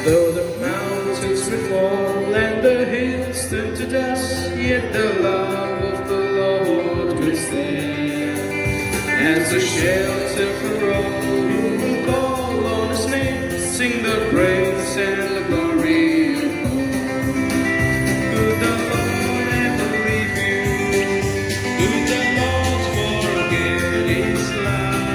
Though the mountains may fall and the hills turn to dust, yet the love of the Lord will stand as a shelter for all who will call on His name, sing the praise and the glory of God. Could the Lord ever leave you? Could the Lord forget His love?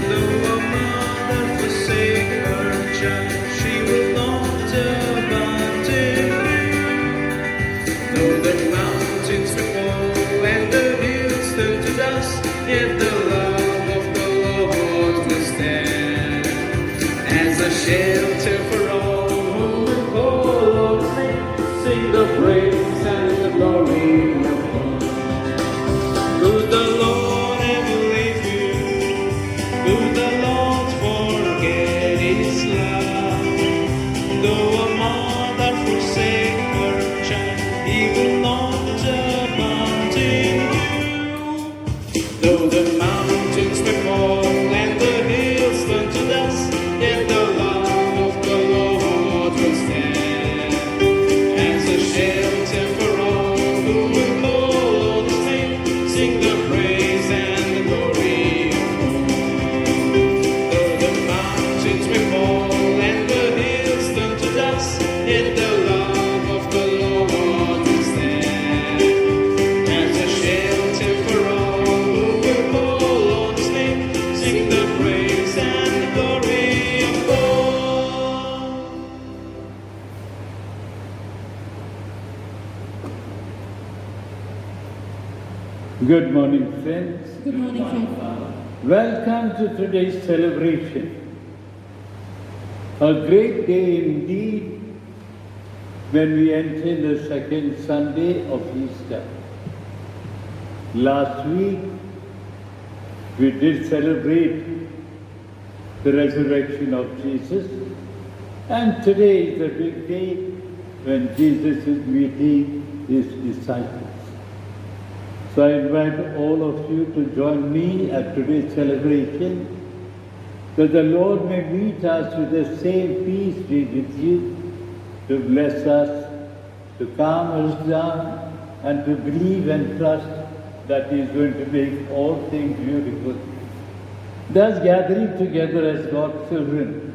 Though a mother forsake her child, she will not abandon you. Though the mountains may fall and the hills turn to dust, yet the love of the Lord will stand as a shelter for all who will call on His name, sing the praise and the glory of God. Could the Lord ever leave you? Could the Lord forget His love? Though a mother forsake her child, He will not abandon you. Though the mountains may fall and the hills turn to dust, yet the love of the Lord will stand as a shelter for all who will call on His name, sing the praise and the glory of God. Though the mountains may fall and the hills turn to dust, yet the love of the Lord will stand as a shelter for all who will call on His name, sing the praise and the glory of God. Good morning, friends. Good morning, friends. Welcome to today's celebration. A great day indeed when we enter the second Sunday of Easter. Last week, we did celebrate the resurrection of Jesus, and today is a big day when Jesus is meeting His disciples. So I invite all of you to join me at today's celebration, that the Lord may meet us with the same peace be with you, to bless us, to calm us down, and to believe and trust that He is going to make all things beautiful. Thus, gathering together as God's children,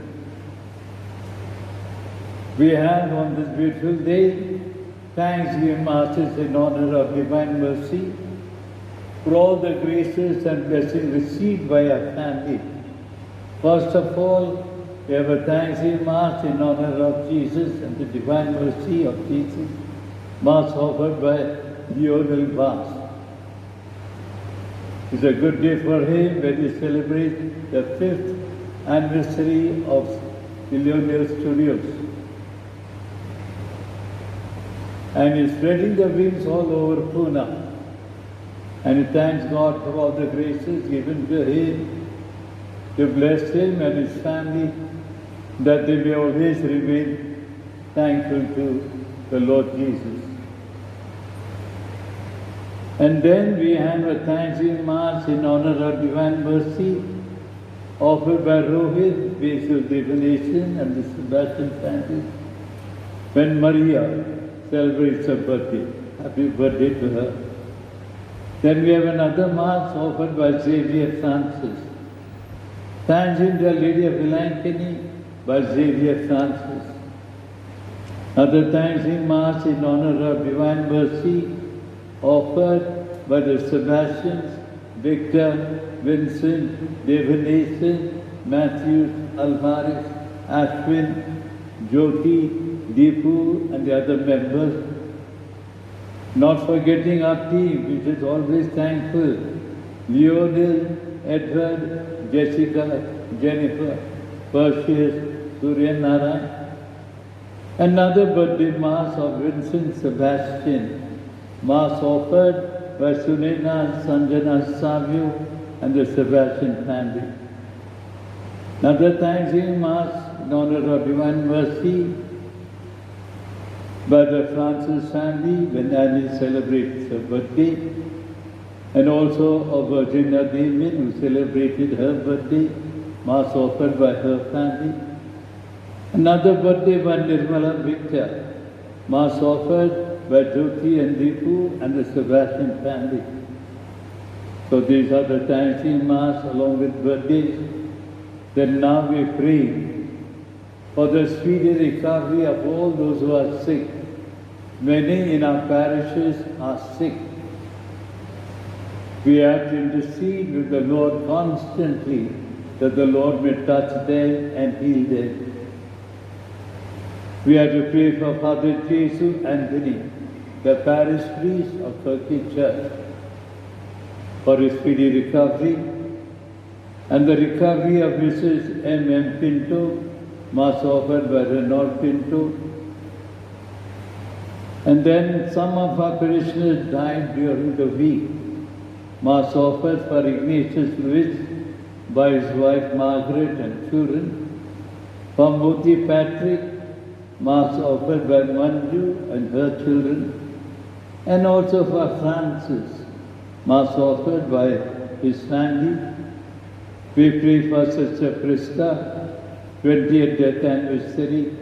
we have on this beautiful day thanksgiving masses in honor of Divine Mercy for all the graces and blessings received by our family. First of all, we have a thanksgiving Mass in honor of Jesus and the Divine Mercy of Jesus, Mass offered by Lionel Vaz. It's a good day for him when we celebrate the 5th anniversary of the Lionel Studios. And he's spreading the wings all over Pune. And he thanks God for all the graces given to him, to bless him and his family, that they may always remain thankful to the Lord Jesus. And then we have a thanksgiving Mass in honor of Divine Mercy, offered by Rohit, Basil Divination, and the Sebastian family, when Maria celebrates her birthday. Happy birthday to her. Then we have another Mass offered by Xavier Francis. Thanks him to Our Lady of Vilankini by Xavier Francis. Another thanksgiving Mass in honor of Divine Mercy offered by the Sebastians, Victor, Vincent, Divination, Matthew, Alvarez, Ashwin, Jyoti, Deepu, and the other members. Not forgetting our team, which is always thankful. Lionel, Edward, Jessica, Jennifer, Perseus, Surya Narayan. Another birthday Mass of Vincent Sebastian. Mass offered by Sunena Sanjana Savio and the Sebastian family. Another thanksgiving Mass in honor of Divine Mercy by the Francis family when Annie celebrates her birthday, and also of Virginia Damien who celebrated her birthday, Mass offered by her family. Another birthday by Nirmala Victor, Mass offered by Jyoti and Deepu and the Sebastian family. So these are the Thanksgiving Mass along with birthdays. Then now we pray for the speedy recovery of all those who are sick. Many in our parishes are sick. We have to intercede with the Lord constantly that the Lord may touch them and heal them. We have to pray for Father Jesus Anthony, the parish priest of Turkey Church, for his speedy recovery, and the recovery of Mrs. M. Pinto, Mass offered by Renaud Pinto. And then some of our parishioners died during the week. Mass offered for Ignatius Lewis by his wife Margaret and children. For Moti Patrick, Mass offered by Manju and her children. And also for Francis, Mass offered by his family. We pray for Sister Krista, 20th death anniversary,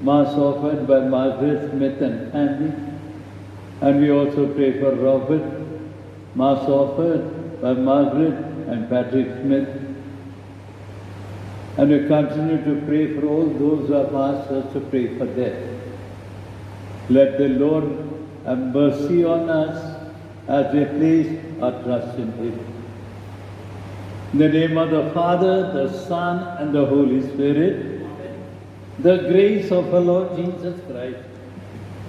Mass offered by Margaret Smith and family. And we also pray for Robert, Mass offered by Margaret and Patrick Smith. And we continue to pray for all those who have asked us to pray for them. Let the Lord have mercy on us as we place our trust in Him. In the name of the Father, the Son, and the Holy Spirit, the grace of our Lord Jesus Christ,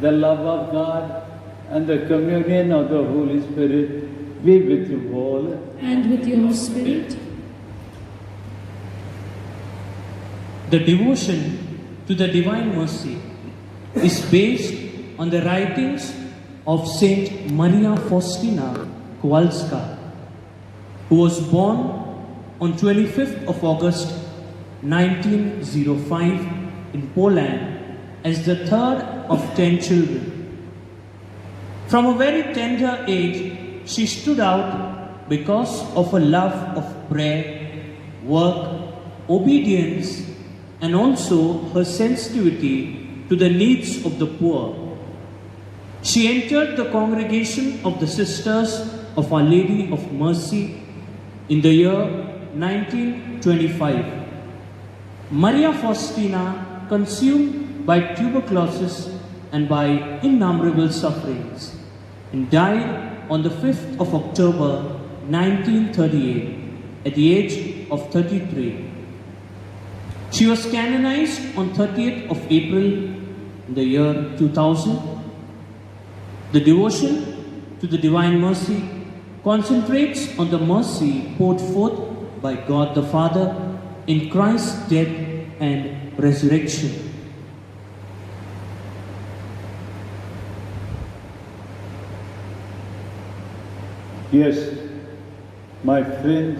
the love of God, and the communion of the Holy Spirit be with you all. And with your spirit. The devotion to the Divine Mercy is based on the writings of Saint Maria Faustina Kowalska, who was born on 25th of August 1905 in Poland as the third of 10 children. From a very tender age, she stood out because of a love of prayer, work, obedience, and also her sensitivity to the needs of the poor. She entered the congregation of the Sisters of Our Lady of Mercy in the year 1925. Maria Faustina, consumed by tuberculosis and by innumerable sufferings, and died on the 5th of October 1938 at the age of 33. She was canonized on 30th of April in the year 2000. The devotion to the Divine Mercy concentrates on the mercy poured forth by God the Father in Christ's death and resurrection. Yes, my friends,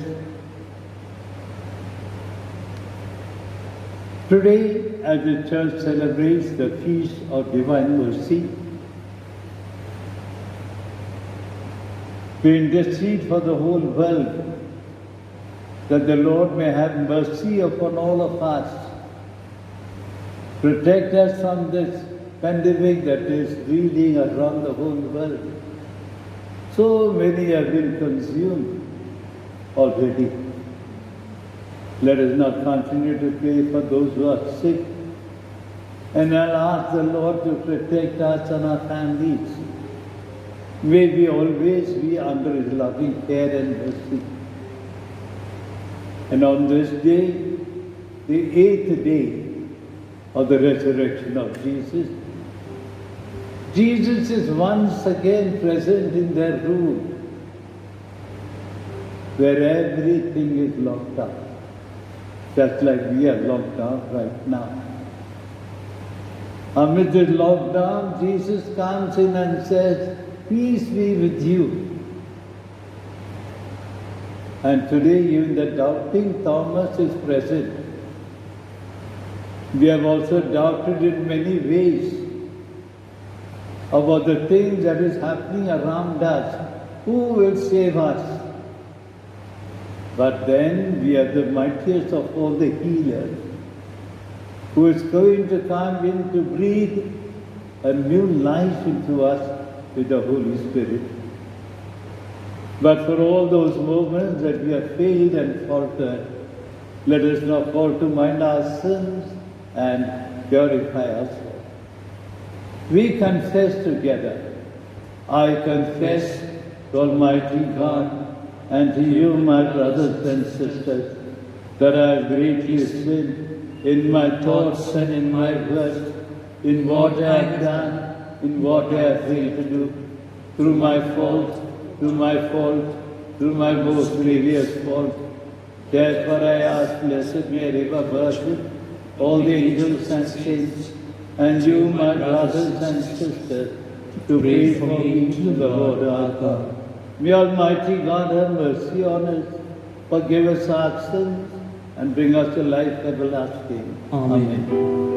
today as the Church celebrates the Feast of Divine Mercy, we intercede for the whole world that the Lord may have mercy upon all of us, protect us from this pandemic that is reeling around the whole world. So many have been consumed already. Let us now continue to pray for those who are sick, and I'll ask the Lord to protect us and our families. May we always be under His loving care and mercy. And on this day, the 8th day of the resurrection of Jesus, Jesus is once again present in their room, where everything is locked up, just like we are locked up right now. Amid this lockdown, Jesus comes in and says, "Peace be with you." And today even the doubting Thomas is present. We have also doubted in many ways about the things that is happening around us. Who will save us? But then we are the mightiest of all the healers. who is going to come in to breathe a new life into us with the Holy Spirit. But for all those moments that we have failed and faltered, let us now call to mind our sins and purify ourselves. We confess together. I confess to Almighty God and to you, my brothers and sisters, that I have greatly sinned in my thoughts and in my words, in what I have done, in what I have failed to do, through my fault, through my most grievous fault. Therefore I ask Blessed Mary, our Virgin, all the angels and saints, and you, my brothers and sisters, to pray for me to the Lord our God. May Almighty God have mercy on us, forgive us our sins, and bring us to life everlasting. Amen.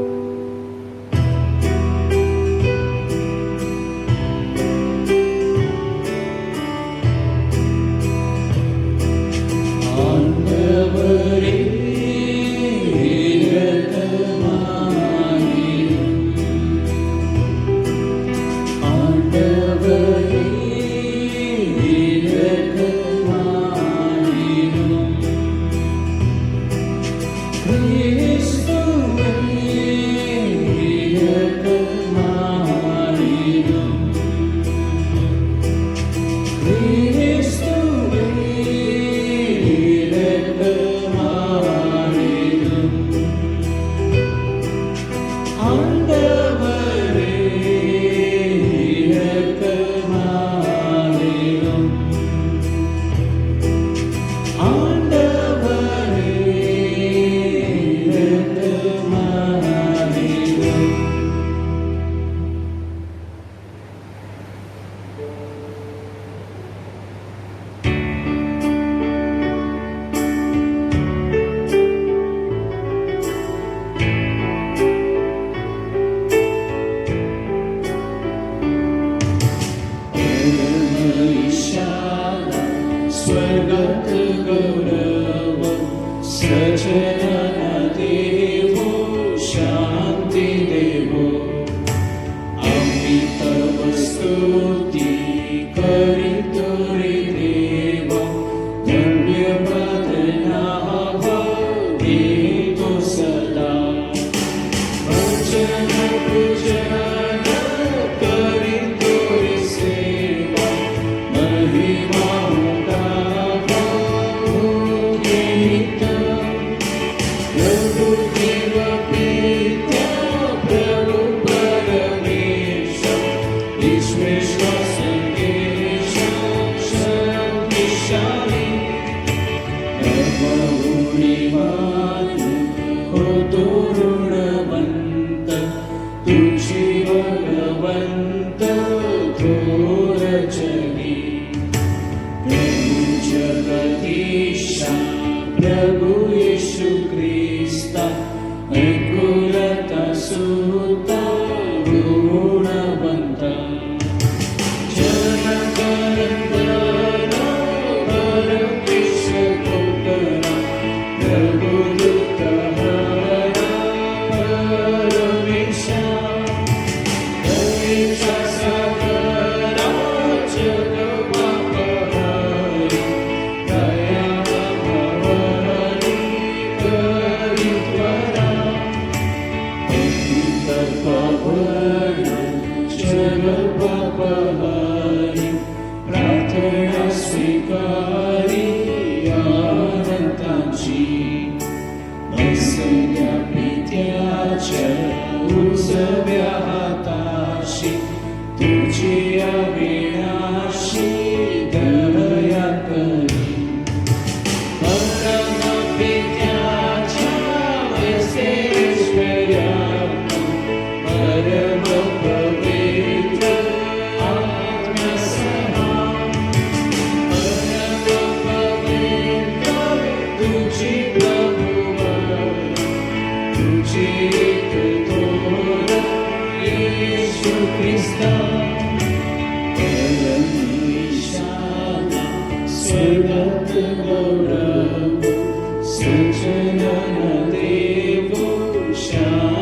Devo Shah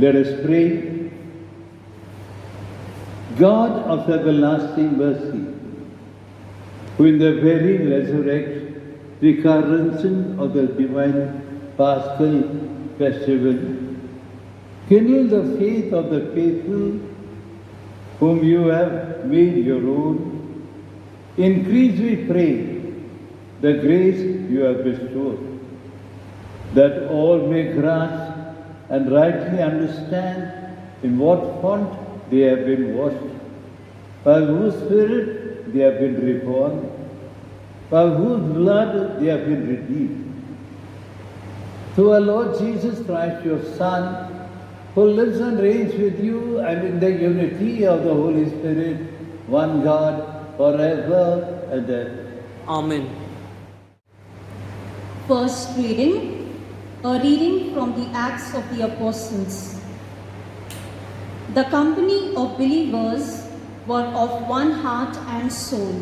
Let us pray. God of everlasting mercy, who in the very recurrence of the divine Paschal festival, kindle the faith of the faithful whom you have made your own. Increase, we pray, the grace you have bestowed, that all may grasp and rightly understand in what font they have been washed, by whose Spirit they have been reborn, by whose blood they have been redeemed. Through our Lord Jesus Christ, your Son, who lives and reigns with you and in the unity of the Holy Spirit, one God, forever and ever. Amen. First reading, a reading from the Acts of the Apostles. The company of believers were of one heart and soul.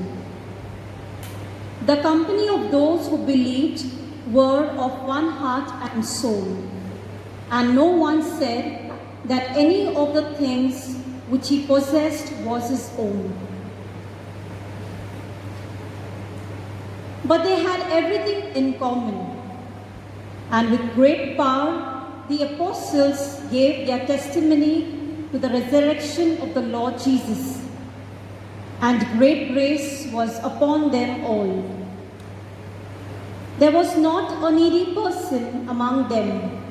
The company of those who believed were of one heart and soul. And no one said that any of the things which he possessed was his own. But they had everything in common. And with great power, the apostles gave their testimony to the resurrection of the Lord Jesus. And great grace was upon them all. There was not a needy person among them,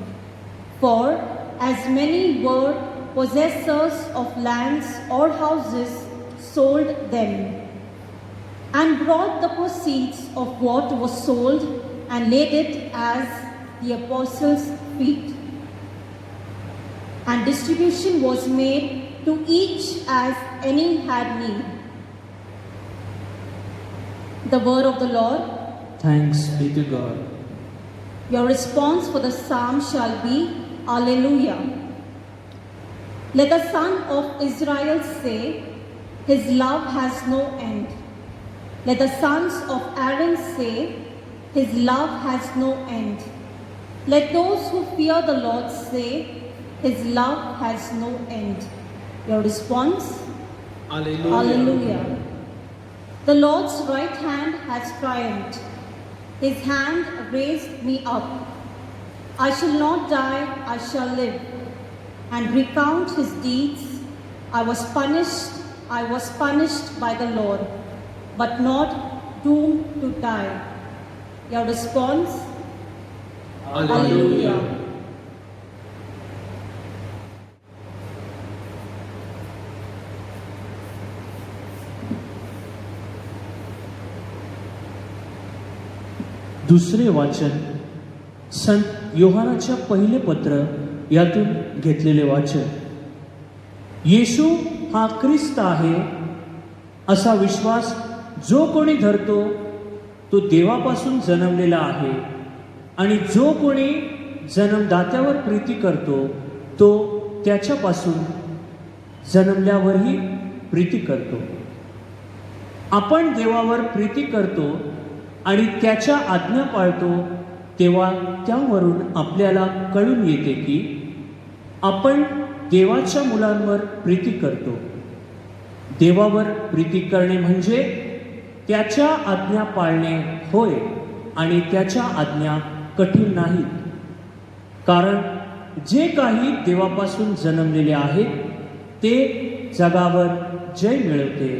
for as many were possessors of lands or houses sold them, and brought the proceeds of what was sold and laid it as the apostles' feet. And distribution was made to each as any had need. The word of the Lord. Thanks be to God. Your response for the psalm shall be, Alleluia. Let the son of Israel say, his love has no end. Let the sons of Aaron say, his love has no end. Let those who fear the Lord say, his love has no end. Your response? Alleluia. Alleluia. The Lord's right hand has triumphed. His hand raised me up. I shall not die, I shall live, and recount his deeds. I was punished by the Lord, but not doomed to die. Your response? Alleluia. दुसरे वाचन संत योहानाच्या पहिले पत्र यातून घेतलेले वाचन. येशू हा ख्रिस्त आहे असा विश्वास जो कोणी धरतो तो देवापासून जन्मलेला आहे, आणि जो कोणी जन्मदात्यावर प्रीती करतो तो त्याच्यापासून जन्मल्यावरही प्रीती करतो. आपण देवावर प्रीती करतो आणि त्याच्या आज्ञा पाळतो तेव्हा त्यावरून आपल्याला कळून येते की आपण देवाच्या मुलांवर प्रीती करतो. देवावर प्रीती करणे म्हणजे त्याच्या आज्ञा पाळणे होय, आणि त्याच्या आज्ञा कठीण नाहीत. कारण जे काही देवापासून जन्मलेले आहेत ते जगावर जय मिळवते,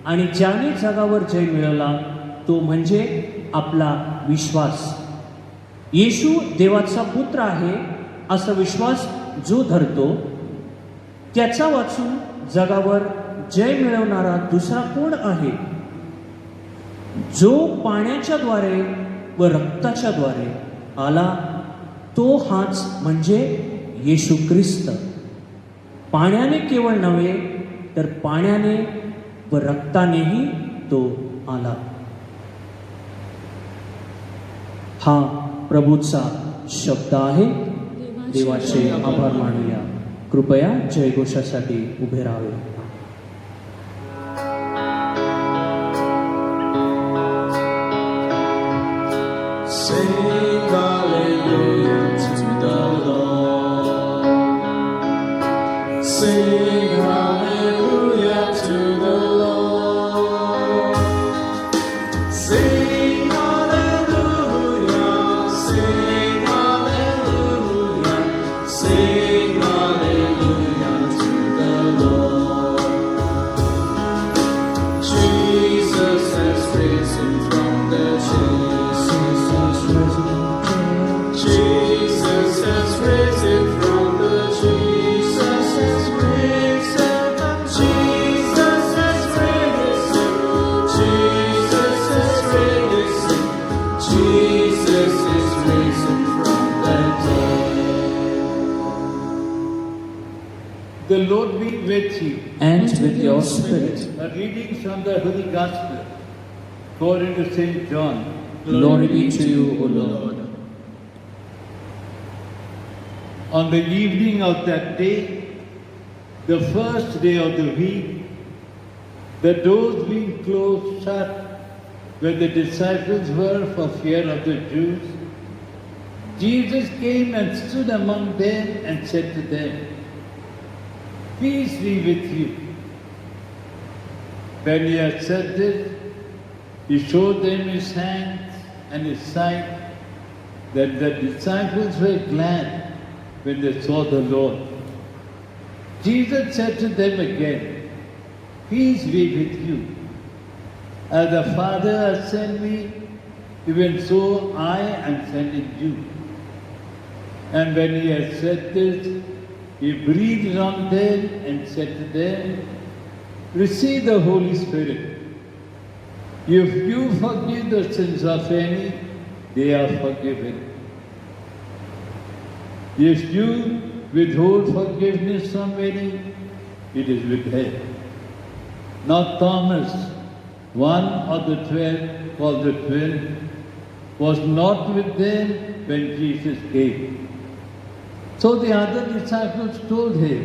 आणि ज्याने जगावर जय मिळवला तो म्हणजे आपला विश्वास. येशू देवाचा पुत्र आहे असा विश्वास जो धरतो त्याचा वाचून जगावर जय मिळवणारा दुसरा कोण आहे? जो पाण्याच्या द्वारे व रक्ताच्या द्वारे आला तो हाच म्हणजे येशू ख्रिस्त. पाण्याने केवळ नव्हे तर पाण्याने व रक्तानेही तो आला. हा प्रभूचा शब्द आहे. देवाचे आभार मानूया. कृपया जयघोषासाठी उभे राहावे. Sing hallelujah to the Lord. The Lord be with you. and with your spirit. A reading from the Holy Gospel according to St. John. Glory be to you, O Lord. On the evening of that day, the first day of the week, the doors being closed shut where the disciples were for fear of the Jews, Jesus came and stood among them and said to them, "Peace be with you." When he had said this, he showed them his hands and his side, that the disciples were glad when they saw the Lord. Jesus said to them again, "Peace be with you. As the Father has sent me, even so I am sending you." And when he had said this, he breathed on them and said to them, "Receive the Holy Spirit. If you forgive the sins of any, they are forgiven. If you withhold forgiveness from any, it is withheld." Now Thomas, one of the 12, called the 12, was not with them when Jesus came. So the other disciples told him,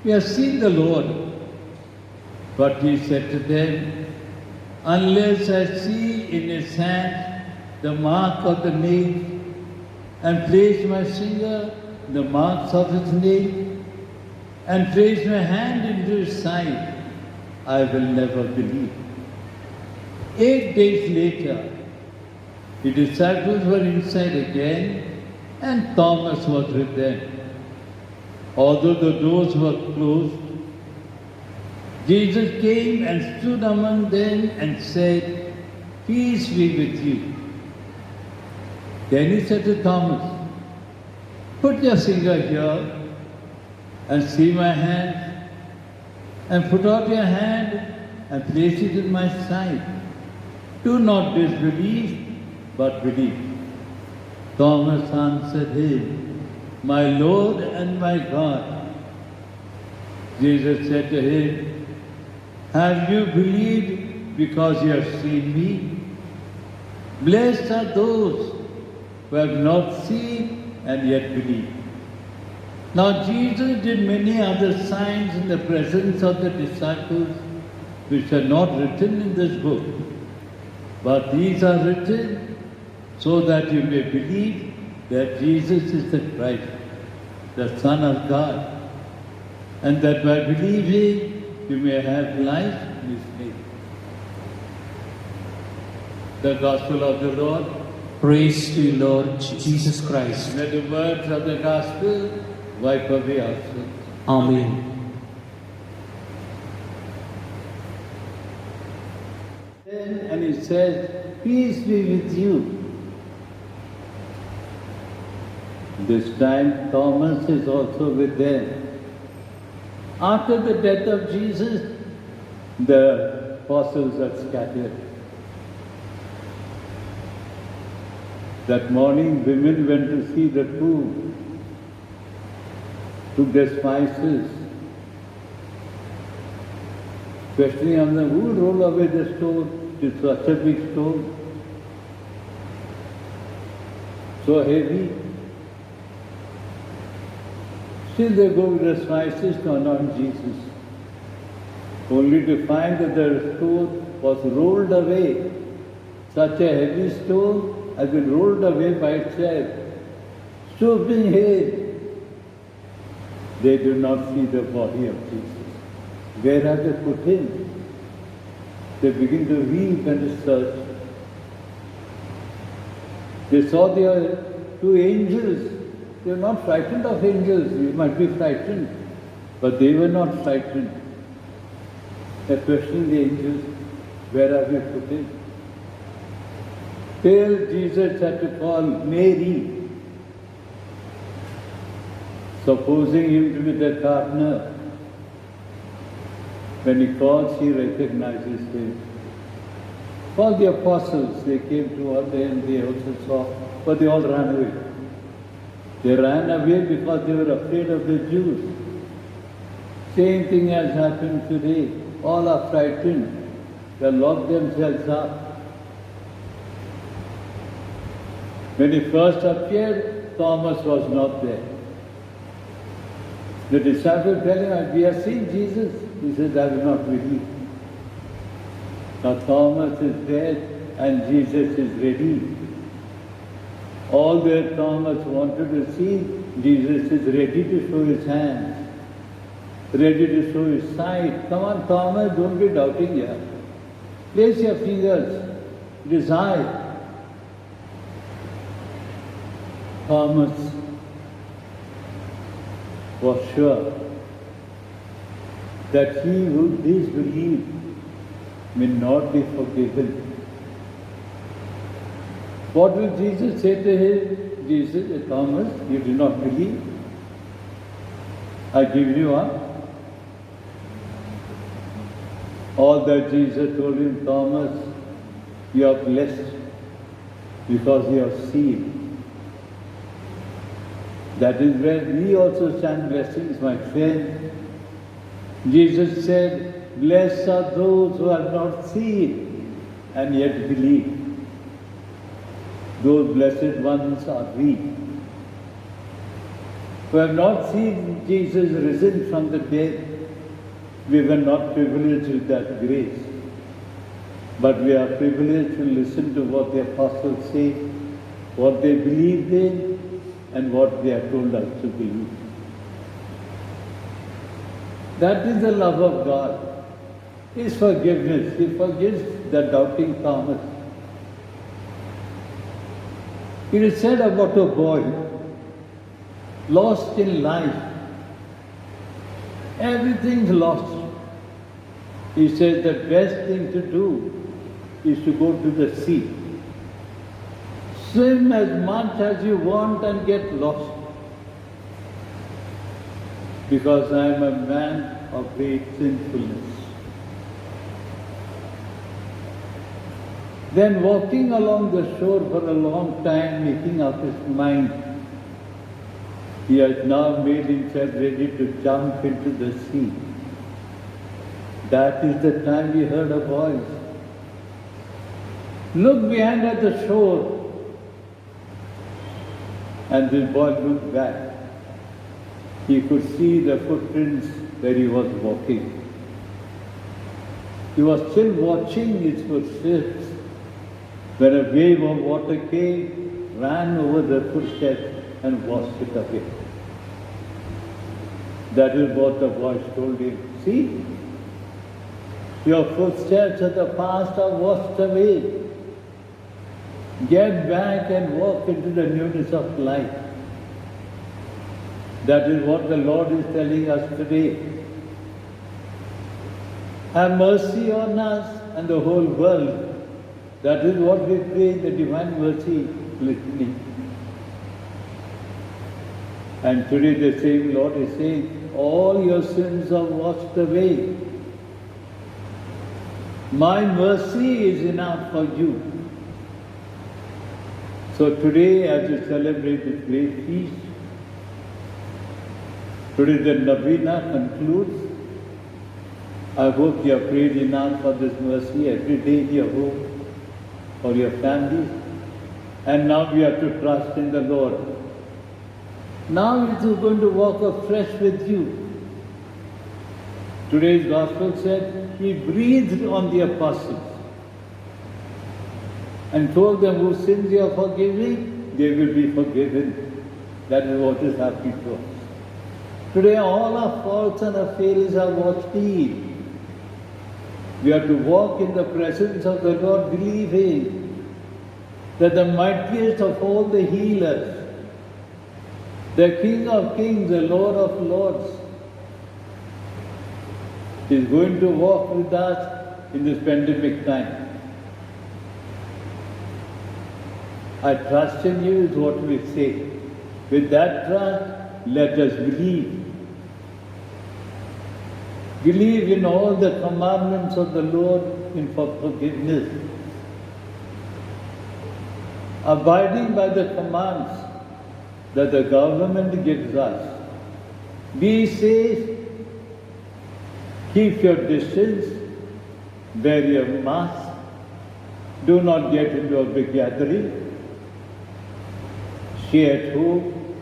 "We have seen the Lord." But he said to them, "Unless I see in his hand the mark of the nail, and place my finger in the marks of his nail, and place my hand into his side, I will never believe." 8 days later, the disciples were inside again, and Thomas was with them. Although the doors were closed, Jesus came and stood among them and said, "Peace be with you." Then he said to Thomas, "Put your finger here and see my hand, and put out your hand and place it in my side. Do not disbelieve, but believe." Thomas answered him, "My Lord and my God." Jesus said to him, "Have you believed because you have seen me? Blessed are those who have not seen and yet believe." Now Jesus did many other signs in the presence of the disciples, which are not written in this book. But these are written so that you may believe that Jesus is the Christ, the Son of God, and that by believing you may have life in His name. The Gospel of the Lord. Praise to you, Lord Jesus Christ. May the words of the Gospel wipe away our sins. Amen. And he says, "Peace be with you." This time Thomas is also with them. After the death of Jesus, the apostles are scattered. That morning, women went to see the tomb, took their spices, questioning on them, "Who will roll away the stone? It's such a big stone, so heavy." Still they go with the spices to anoint Jesus, only to find that the stone was rolled away. Such a heavy stone has been rolled away by itself, stooping head. They do not see the body of Jesus. Where have they put him? They begin to weep and search. They saw the two angels. They were not frightened of angels. You might be frightened, but they were not frightened. They questioned the angels, "Where have you put him?" Till Jesus had to call Mary, supposing him to be the gardener. When he called, she recognizes him. All the apostles, they came toward them, they also saw, but they all ran away. They ran away because they were afraid of the Jews. Same thing has happened today. All are frightened. They lock themselves up. When he first appeared, Thomas was not there. The disciples tell him, "We have seen Jesus." He says, "I will not believe." Now Thomas is dead and Jesus is ready. All that Thomas wanted to see, Jesus is ready to show his hands, ready to show his side. Come on, Thomas, don't be doubting here. Place your fingers. It is I. Thomas was sure that he who disbelieved may not be forgiven. What will Jesus say to him? Jesus said, "Thomas, you do not believe? I give you up." All that Jesus told him, "Thomas, you are blessed because you have seen." That is where we also stand blessings, my friend. Jesus said, "Blessed are those who have not seen and yet believe." Those blessed ones are we, who have not seen Jesus risen from the dead. We were not privileged with that grace, but we are privileged to listen to what the apostles say, what they believed in, and what they have told us to believe. That is the love of God. His forgiveness. He forgives the doubting Thomas. It is said about a boy lost in life. Everything's lost. He says the best thing to do is to go to the sea. Swim as much as you want and get lost. Because I am a man of great sinfulness. Then walking along the shore for a long time, making up his mind, he has now made himself ready to jump into the sea. That is the time he heard a voice. Look behind at the shore. And this boy looked back. He could see the footprints where he was walking. He was still watching his footsteps when a wave of water came, ran over the footsteps and washed it away. That is what the voice told him. See, your footsteps of the past are washed away. Get back and walk into the newness of life. That is what the Lord is telling us today. Have mercy on us and the whole world. That is what we pray in the Divine Mercy Litany. And today the same Lord is saying, all your sins are washed away. My mercy is enough for you. So today, as you celebrate this great feast, today the Novena concludes. I hope you have prayed enough for this mercy every day in your home, for your family. And now we have to trust in the Lord. Now it is going to walk afresh with you. Today's Gospel said, He breathed on the apostles and told them, whose sins you are forgiving, they will be forgiven. That is what is happening to us. Today all our faults and our failures are washed clean. We have to walk in the presence of the Lord, believing that the mightiest of all the healers, the King of Kings, the Lord of Lords, is going to walk with us in this pandemic time. I trust in you is what we say. With that trust, let us believe. Believe in all the commandments of the Lord in forgiveness. Abiding by the commands that the government gives us. Be safe Keep your distance, wear your mask, do not get into a big gathering, stay at home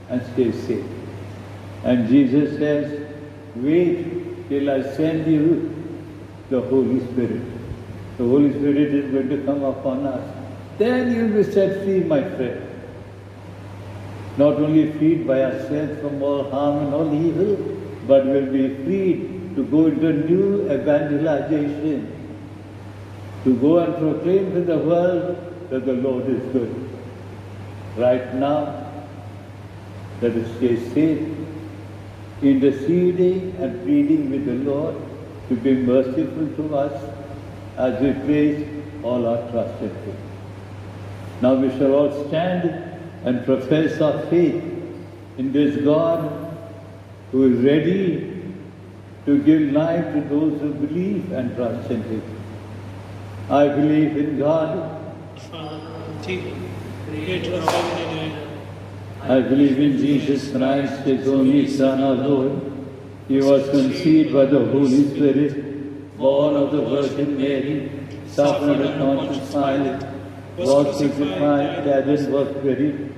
and stay safe. And Jesus says, wait till I send you the Holy Spirit. The Holy Spirit is going to come upon us. Then you'll be set free, my friend. Not only freed by ourselves from all harm and all evil, but we'll be freed to go into new evangelization, to go and proclaim to the world that the Lord is good. Right now, let us stay safe, interceding and pleading with the Lord to be merciful to us as we place all our trust in Him. Now we shall all stand and profess our faith in this God who is ready to give life to those who believe and trust in Him. I believe in God. Creator of heaven and earth. I believe in Jesus Christ, His only Son, our Lord. He was conceived by the Holy Spirit, born of the Virgin Mary, suffered under Pontius Pilate, was crucified, died and was buried.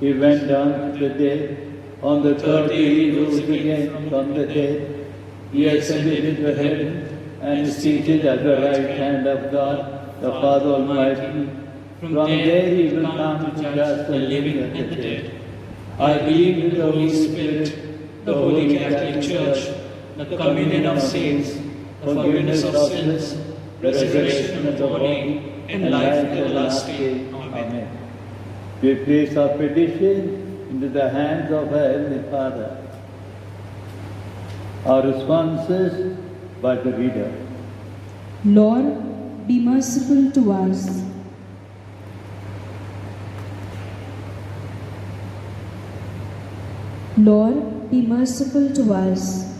He went down to the dead. On the third day He rose again from the dead. He ascended into heaven and is seated at the right hand of God, the Father Almighty. From there He will come to judge the living and the dead. I believe in the Holy Spirit, the Holy Catholic Church, the communion of saints, the forgiveness of sins, the resurrection of the body, and life everlasting. Amen. We place our petition into the hands of our Heavenly Father. Our responses by the reader. Lord, be merciful to us. Lord, be merciful to us.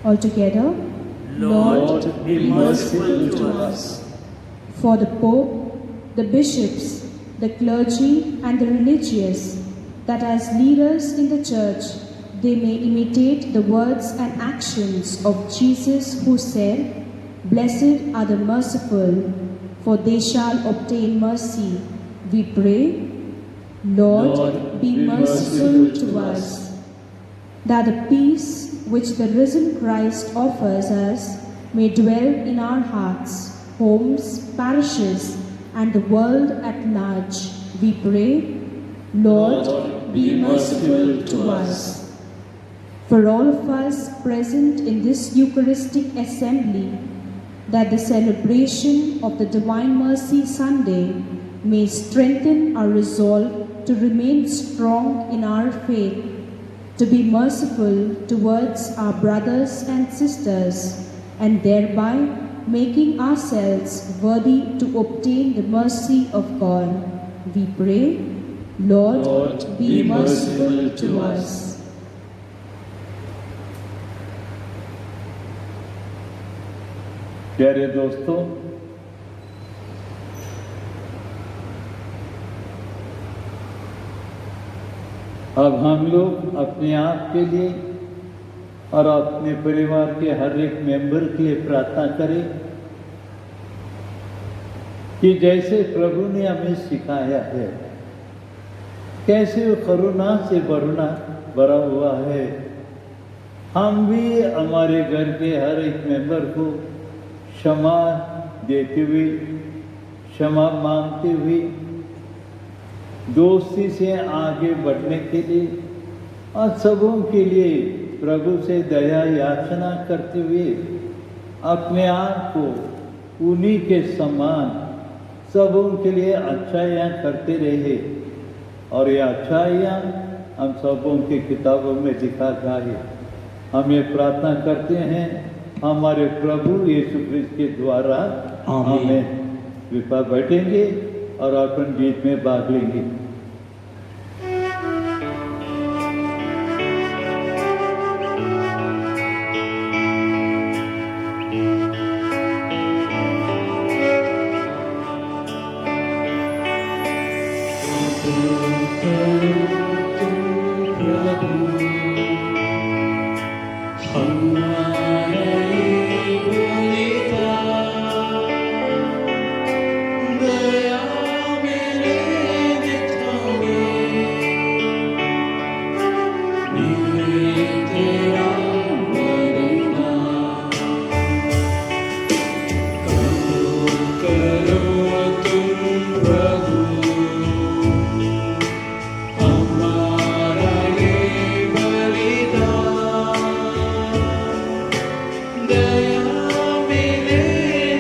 Altogether, Lord, be merciful to us. for the Pope, the bishops, the clergy, and the religious, that as leaders in the Church, they may imitate the words and actions of Jesus, who said, "Blessed are the merciful, for they shall obtain mercy." We pray, Lord, be merciful to us, that the peace which the risen Christ offers us may dwell in our hearts, homes, parishes, and the world at large. We pray, Lord, be merciful to us. For all of us present in this Eucharistic assembly, that the celebration of the Divine Mercy Sunday may strengthen our resolve to remain strong in our faith, to be merciful towards our brothers and sisters, and thereby making ourselves worthy to obtain the mercy of God. We pray, Lord, be merciful to us. प्यारे दोस्तों, अब हम लोग अपने आप के लिए और अपने परिवार के हर एक मेंबर के लिए प्रार्थना करें कि जैसे प्रभु ने हमें सिखाया है, कैसे वो करुणा से भरा हुआ है, हम भी हमारे घर के हर एक मेंबर को क्षमा देते हुए, क्षमा मांगते हुए, दोस्ती से आगे बढ़ने के लिए और सबों के लिए प्रभु से दया याचना करते हुए अपने आप को उन्हीं के समान सबों के लिए अच्छाइयाँ करते रहे और ये अच्छाइयाँ हम सबों की किताबों में दिखा जाए। हम ये प्रार्थना करते हैं हमारे प्रभु यीशु क्रिस्त के द्वारा। आमीन। विपा बैठेंगे और अपन गीत में भाग लेंगे। हमारे दया मेरे निथावे, मिले तेरा वरदान। करो तुम प्रभु हमारा ये बलिदान, दया मिले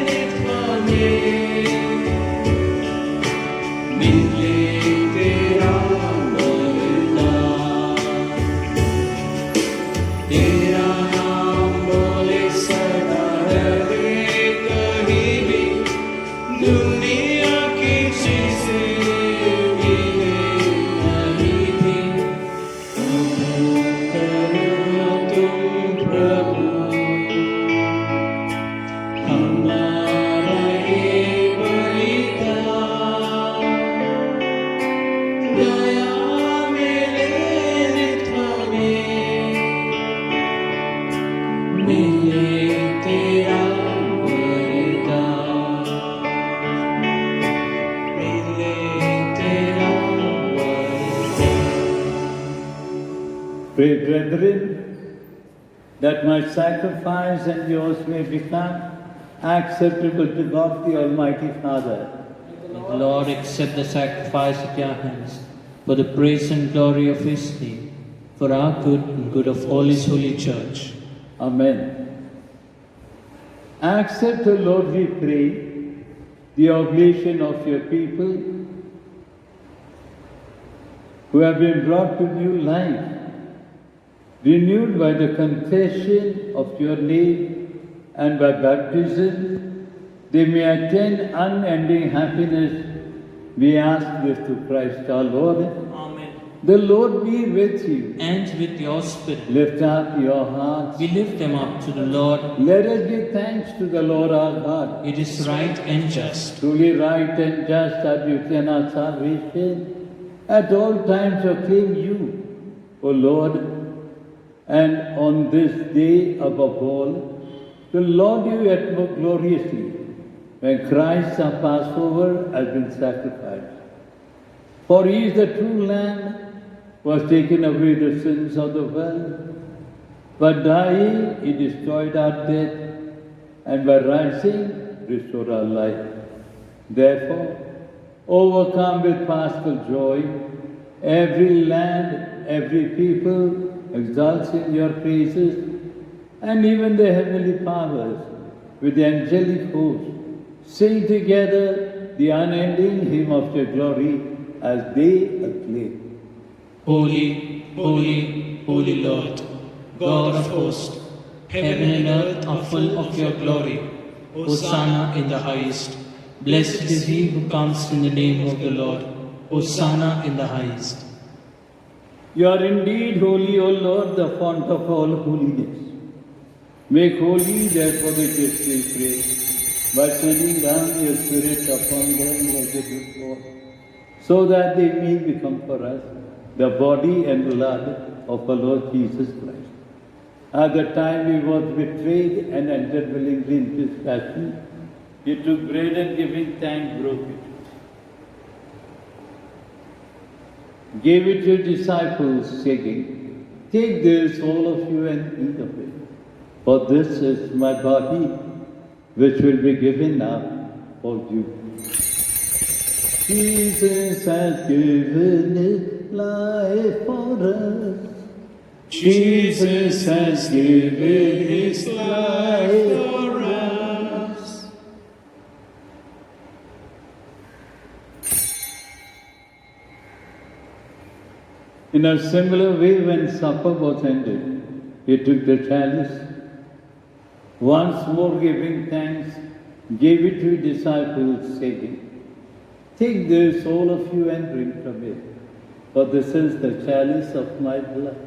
निथावे, मिले तेरा वरदान। तेरा नाम बोले सदा रहे कहीं भी, दुनिया की चीजें मिले कहीं भी। करो तुम प्रभु हमारा ये बलिदान, दया मिले निथावे, मिले तेरा वरदान, मिले तेरा वरदान। Pray, brethren, that my sacrifice and yours may become acceptable to God the Almighty Father. May the Lord accept the sacrifice at your hands for the praise and glory of His name, for our good and good of all His holy church. Amen. Accept, O Lord, we pray, the oblation of your people who have been brought to new life, renewed by the confession of your name and by baptism, they may attain unending happiness. We ask this through Christ our Lord. Amen. The Lord be with you. And with your spirit, Lift up your hearts. we lift them up to the Lord. Let us give thanks to the Lord our God. It is right and just. Truly right and just are you in our salvation. At all times proclaim you, O Lord, and on this day above all, to laud you yet more gloriously, when Christ our Passover has been sacrificed. For he is the true Lamb who has taken away the sins of the world. By dying, he destroyed our death, and by rising, restored our life. Therefore, overcome with paschal joy, every land, every people exalts in your praises, and even the heavenly powers with the angelic host sing together the unending hymn of your glory as they acclaim. Holy, holy, holy Lord, God of hosts, heaven and earth are full of your glory. Hosanna in the highest. Blessed is he who comes in the name of the Lord. Hosanna in the highest. You are indeed holy, O Lord, the fount of all holiness. Make holy, therefore, the gifts we pray, by sending down your Spirit upon them like a good Lord, so that they may become for us the body and blood of our Lord Jesus Christ. At the time he was betrayed and entered willingly into his passion, he took bread and giving thanks, broke it, gave it to his disciples, saying, "Take this, all of you, and eat of it. For this is my body, which will be given up for you." Jesus has given his life for us. Jesus has given his life for us. In a similar way, when supper was ended, he took the chalice, once more giving thanks, gave it to his disciples, saying, "Take this, all of you, and drink from it, for this is the chalice of my blood,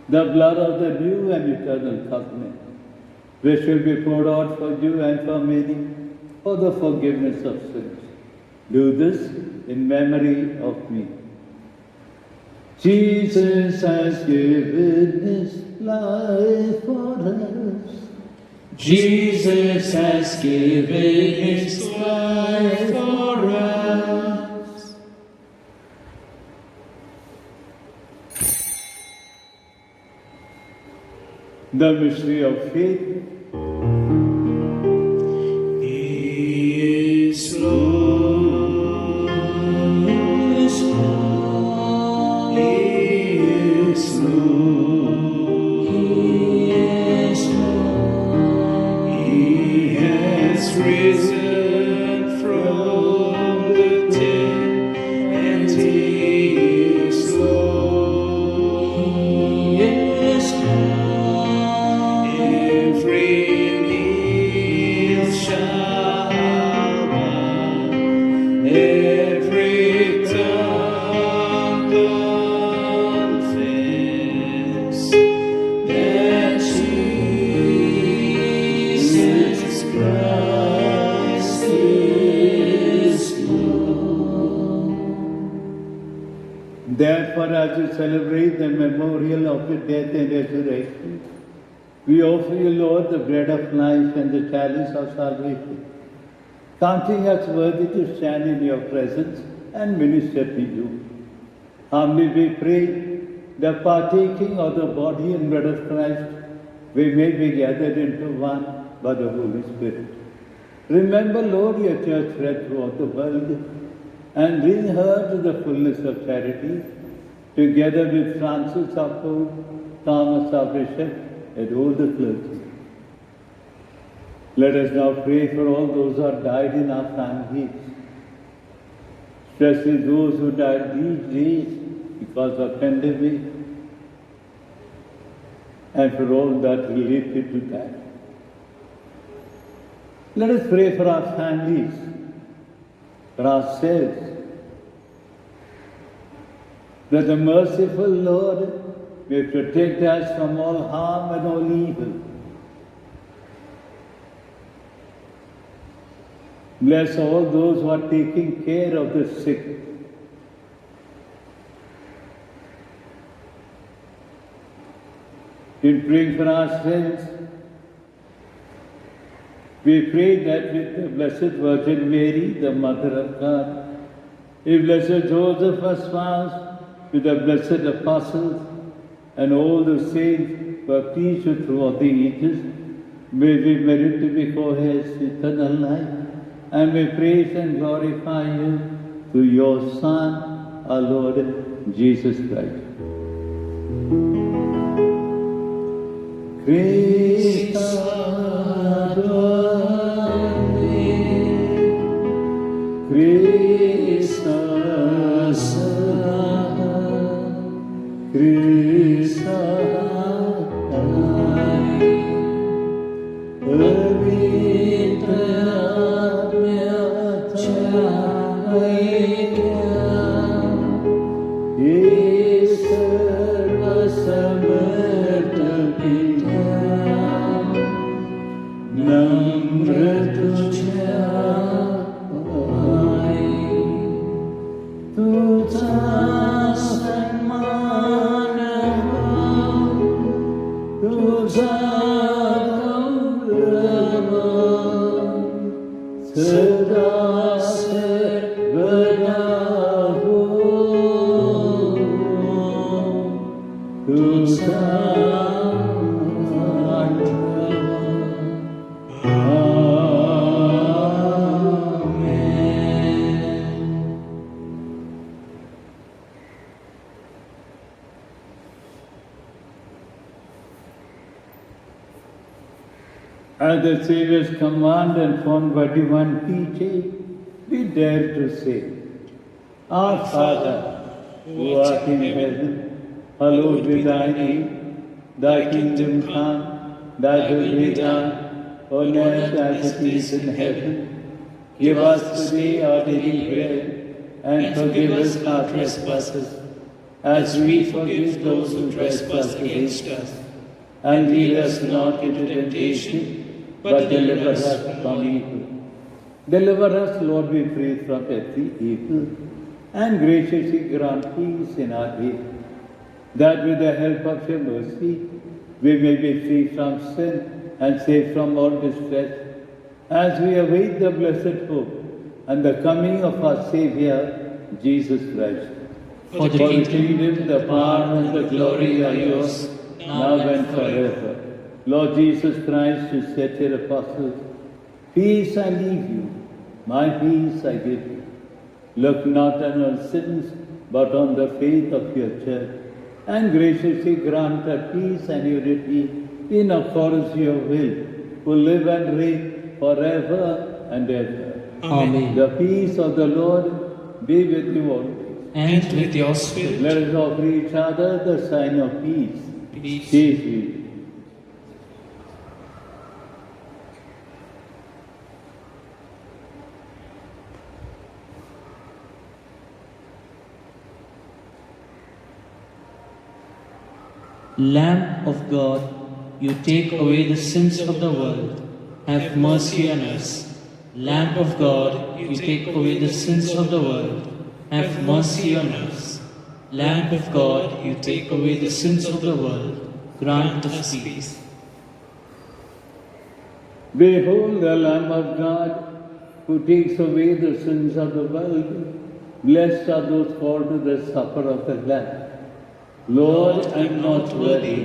the blood of the new and eternal covenant, which will be poured out for you and for many for the forgiveness of sins. Do this in memory of me." Jesus has given his life for us. Jesus has given his life for The mystery of faith. He is Lord. He is Lord. He has risen from the dead, and He is Lord. Every knee shall bow, every tongue confess that Jesus Christ is Lord. Therefore, as we celebrate the memorial of your death and resurrection, we offer you, Lord, the bread of life and the chalice of salvation, counting us worthy to stand in your presence and minister to you. Humbly we pray, the partaking of the body and blood of Christ, we may be gathered into one by the Holy Spirit. Remember, Lord, your church spread throughout the world, and bring her to the fullness of charity, together with Francis our Pope, Thomas our Bishop, and all the clergy. Let us now pray for all those who have died in our families, especially those who died these days because of pandemic, and for all that related to that. Let us pray for our families, for ourselves, that the merciful Lord may protect us from all harm and all evil. Bless all those who are taking care of the sick. In praying for ourselves, we pray that with the Blessed Virgin Mary, the Mother of God, with Blessed Joseph our spouse, with the blessed apostles, and all the saints who have preached throughout the ages, may we merit to be co-heirs to eternal life, and may praise and glorify you through your Son, our Lord Jesus Christ. Christ At the Saviour's command and formed by divine teaching, we dare to say, Our Father, who art in heaven, hallowed be thy name. Thy kingdom come, thy will be done, on earth as it is in heaven. Give us today our daily bread, and forgive us our trespasses, as we forgive those who trespass against us. And lead us not into temptation, but deliver us from evil. Deliver us, Lord, we pray, from every evil, and graciously grant peace in our day, that with the help of your mercy, we may be free from sin and safe from all distress, as we await the blessed hope and the coming of our Saviour, Jesus Christ. For the kingdom, the power, and the glory are yours, now and forever. Lord Jesus Christ, who said to your apostles, "Peace I leave you, my peace I give you. Look not on our sins, but on the faith of your church, and graciously grant her peace and unity in accordance with your will, who live and reign forever and ever." Amen. The peace of the Lord be with you always. And with your spirit. Let us offer each other the sign of peace. Peace. Peace be with you. Lamb of God, you take away the sins of the world. Have mercy on us. Lamb of God, you take away the sins of the world. Have mercy on us. Lamb of God, you take away the sins of the world. Grant us peace. Behold the Lamb of God, who takes away the sins of the world. Blessed are those called to the supper of the Lamb. Lord, I am not worthy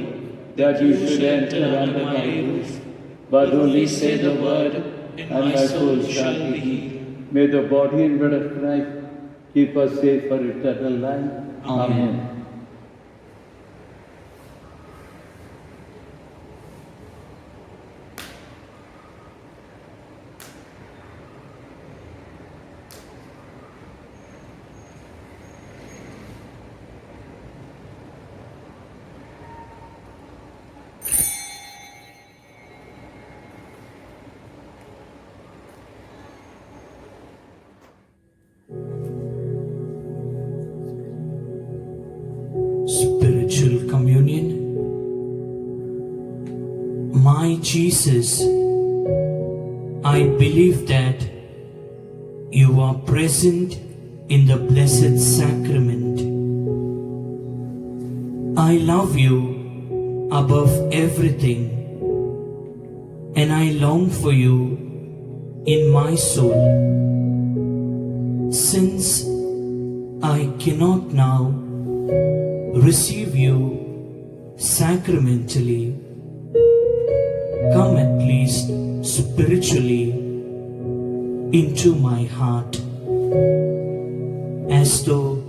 that you should enter under my roof, but only say the word, and my soul shall be healed. May the body and blood of Christ keep us safe for eternal life. Amen. Spiritual Communion. My Jesus, I believe that you are present in the Blessed Sacrament. I love you above everything, and I long for you in my soul. Since I cannot now receive you sacramentally, come at least spiritually into my heart, as though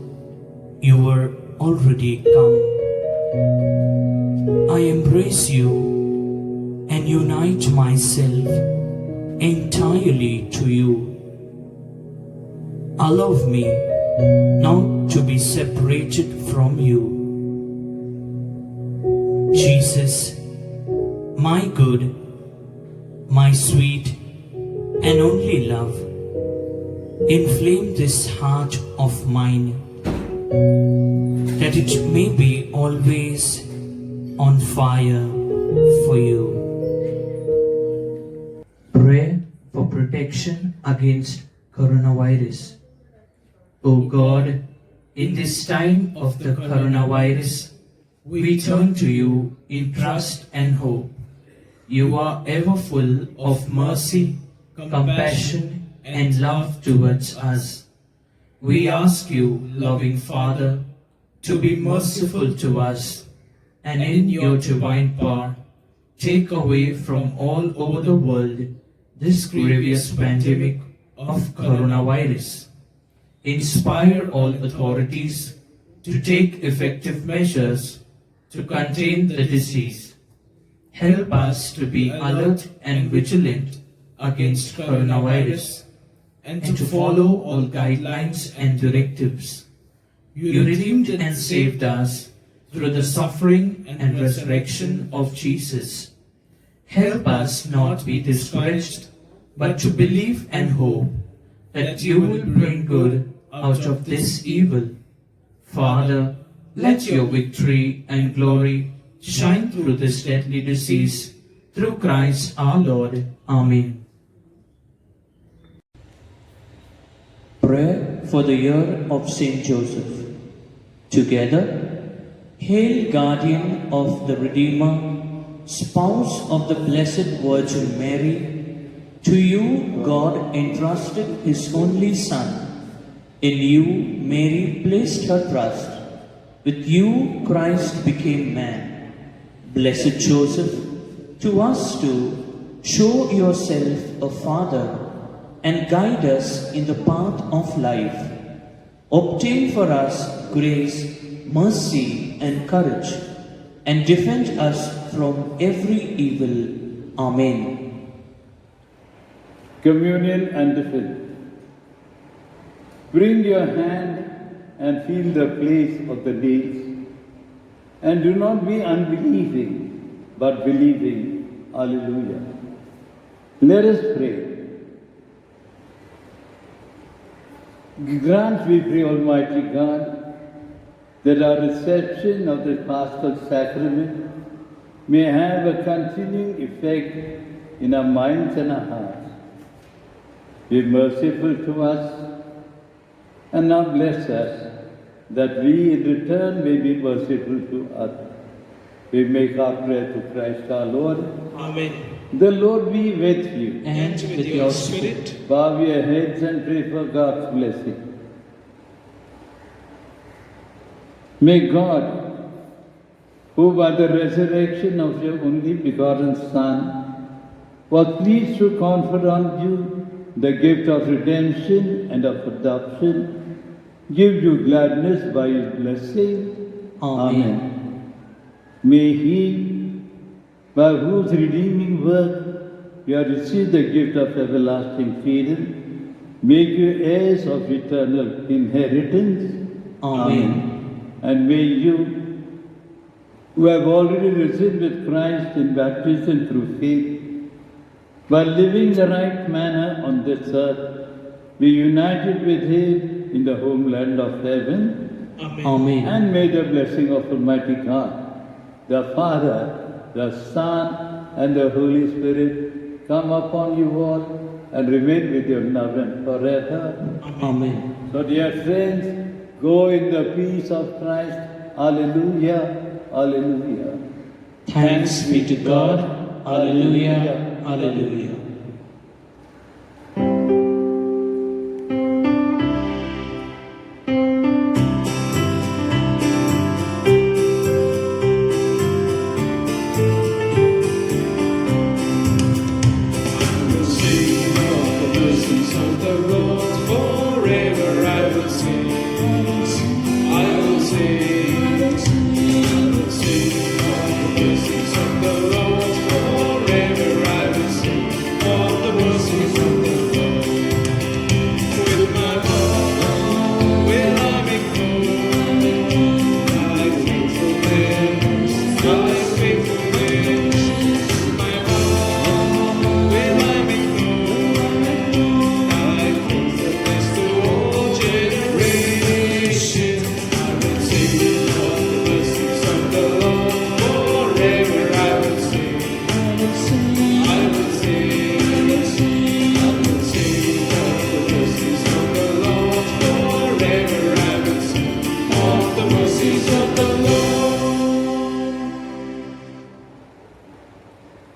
you were already come. I embrace you and unite myself entirely to you. Allow me not to be separated from you. Jesus, my good, my sweet and only love, inflame this heart of mine, that it may be always on fire for you. Pray for protection against coronavirus. O God, in this time of the coronavirus, we turn to you in trust and hope. You are ever full of mercy, compassion, and love towards us. We ask you, loving Father, to be merciful to us, and in your divine power, take away from all over the world this grievous pandemic of coronavirus. Inspire all authorities to take effective measures to contain the disease. Help us to be alert and vigilant against coronavirus and to follow all guidelines and directives. You redeemed and saved us through the suffering and resurrection of Jesus. Help us not be discouraged, but to believe and hope that you will bring good out of this evil. Father, let your victory and glory shine through this deadly disease, through Christ our Lord. Amen. Prayer for the year of Saint Joseph. Together, hail guardian of the Redeemer, spouse of the Blessed Virgin Mary, to you God entrusted his only Son. In you Mary placed her trust. With you Christ became man. Blessed Joseph, to us too, show yourself a Father and guide us in the path of life. Obtain for us grace, mercy, and courage, and defend us from every evil. Amen. Communion and the faith. Bring your hand and feel the place of the days, and do not be unbelieving, but believing. Alleluia. Let us pray. Grant, we pray, Almighty God, that our reception of the Paschal Sacrament may have a continuing effect in our minds and our hearts. Be merciful to us and now bless us, that we in return may be merciful to others. We make our prayer to Christ our Lord. Amen. The Lord be with you. And with your spirit. Bow your heads and pray for God's blessing. May God, who by the resurrection of your only begotten Son was pleased to confer on you the gift of redemption and of adoption, give you gladness by his blessing. Amen. May he, by whose redeeming work you have received the gift of everlasting freedom, make you heirs of eternal inheritance. Amen. And may you, who have already risen with Christ in baptism through faith, by living the right manner on this earth, be united with him in the homeland of heaven. Amen. And may the blessing of Almighty God, the Father, the Son, and the Holy Spirit come upon you all and remain with you now and forever. Amen. So, dear friends, go in the peace of Christ. Alleluia. Alleluia. Thanks be to God. Alleluia. Alleluia.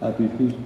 Happy feast.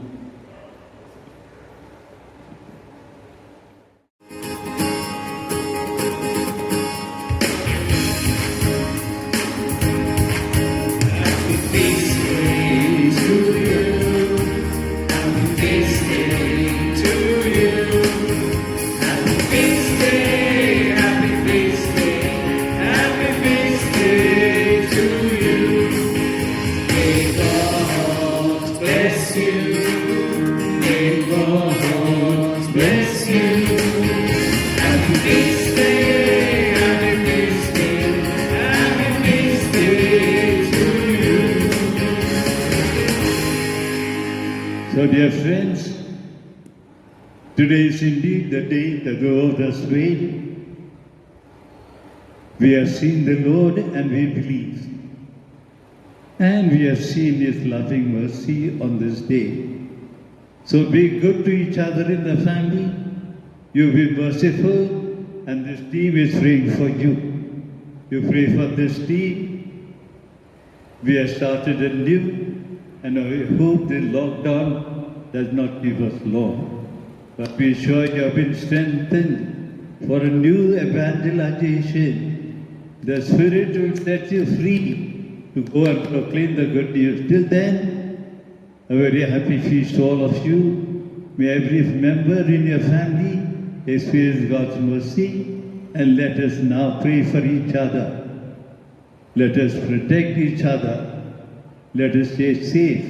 So, dear friends, today is indeed the day the Lord has made. We have seen the Lord and we believe. And we have seen His loving mercy on this day. So be good to each other in the family. You be merciful, and this team is praying for you. You pray for this team. We have started anew. And I hope the lockdown does not keep us long. But be sure you have been strengthened for a new evangelization. The Spirit will set you free to go and proclaim the good news. Till then, A very happy feast to all of you. May every member in your family experience God's mercy, and let us now pray for each other. Let us protect each other. Let us stay safe,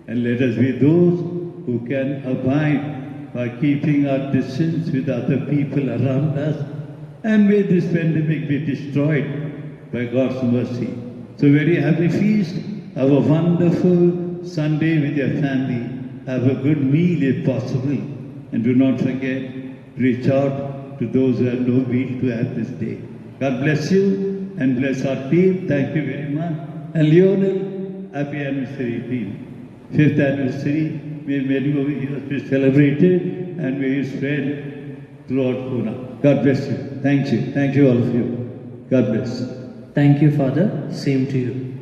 and let us be those who can abide by keeping our distance with other people around us, and may this pandemic be destroyed by God's mercy. So very happy feast. Have a wonderful Sunday with your family. Have a good meal if possible. And do not forget, reach out to those who have no meal to have this day. God bless you and bless our team. Thank you very much. And Lionel, happy anniversary team. 5th anniversary. May many of you be celebrated and may you spread throughout Pune. God bless you. Thank you. Thank you all of you. God bless. Thank you, Father. Same to you.